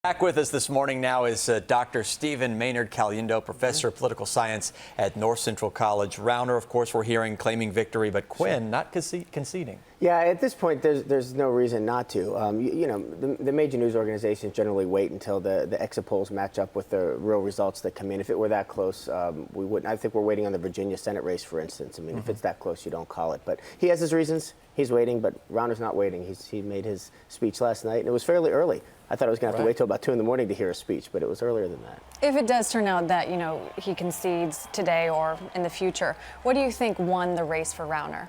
Back with us this morning now is Dr. Stephen Maynard Caliendo, professor of political science at North Central College. Rauner, of course, we're hearing claiming victory, but Quinn not conceding. Yeah, at this point, there's no reason not to. The major news organizations generally wait until the exit polls match up with the real results that come in. If it were that close, we wouldn't. I think we're waiting on the Virginia Senate race, for instance. I mean, if it's that close, you don't call it. But he has his reasons. He's waiting, but Rauner's not waiting. He made his speech last night, and it was fairly early. I thought I was going to have to wait till about 2 in the morning to hear a speech, but it was earlier than that. If it does turn out that, he concedes today or in the future, what do you think won the race for Rauner?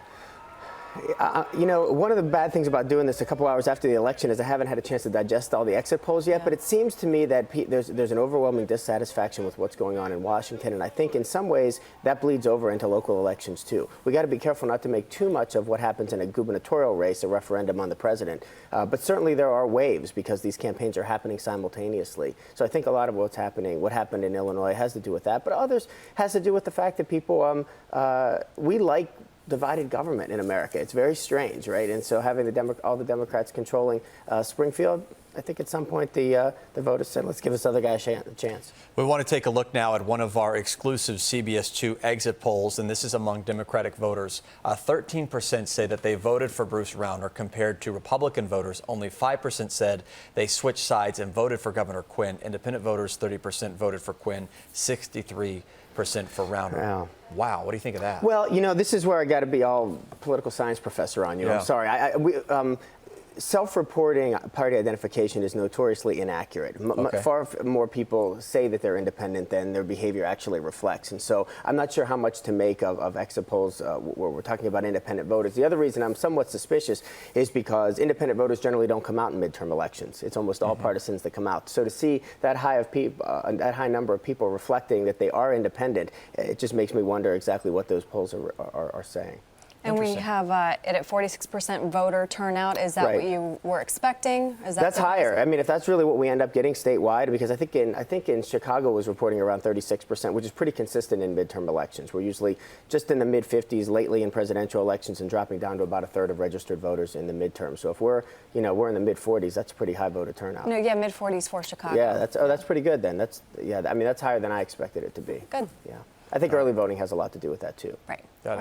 One of the bad things about doing this a couple hours after the election is I haven't had a chance to digest all the exit polls yet, but it seems to me that there's an overwhelming dissatisfaction with what's going on in Washington, and I think in some ways that bleeds over into local elections too. We got to be careful not to make too much of what happens in a gubernatorial race, a referendum on the president, but certainly there are waves because these campaigns are happening simultaneously. So I think a lot of what happened in Illinois has to do with that, but others has to do with the fact that people, we like divided government in America. It's very strange, right? And so having all the Democrats controlling Springfield, I think at some point the voters said, let's give this other guy a chance. We want to take a look now at one of our exclusive CBS 2 exit polls, and this is among Democratic voters. 13% say that they voted for Bruce Rauner compared to Republican voters. Only 5% said they switched sides and voted for Governor Quinn. Independent voters, 30% voted for Quinn, 63% for Rauner. Wow, what do you think of that? Well, this is where I got to be all political science professor on you. Yeah. I'm sorry. Self-reporting party identification is notoriously inaccurate. Far more people say that they're independent than their behavior actually reflects. And so I'm not sure how much to make of exit polls where we're talking about independent voters. The other reason I'm somewhat suspicious is because independent voters generally don't come out in midterm elections. It's almost all partisans that come out. So to see that high number of people reflecting that they are independent, it just makes me wonder exactly what those polls are saying. And we have it at 46% voter turnout. Is that what you were expecting? That's higher. I mean, if that's really what we end up getting statewide, because I think in Chicago was reporting around 36%, which is pretty consistent in midterm elections. We're usually just in the mid-50s lately in presidential elections and dropping down to about a third of registered voters in the midterm. So if we're in the mid-40s, that's a pretty high voter turnout. No, yeah, mid-40s for Chicago. Yeah, that's pretty good then. That's higher than I expected it to be. Good. Yeah. I think early voting has a lot to do with that too. Right. Got it.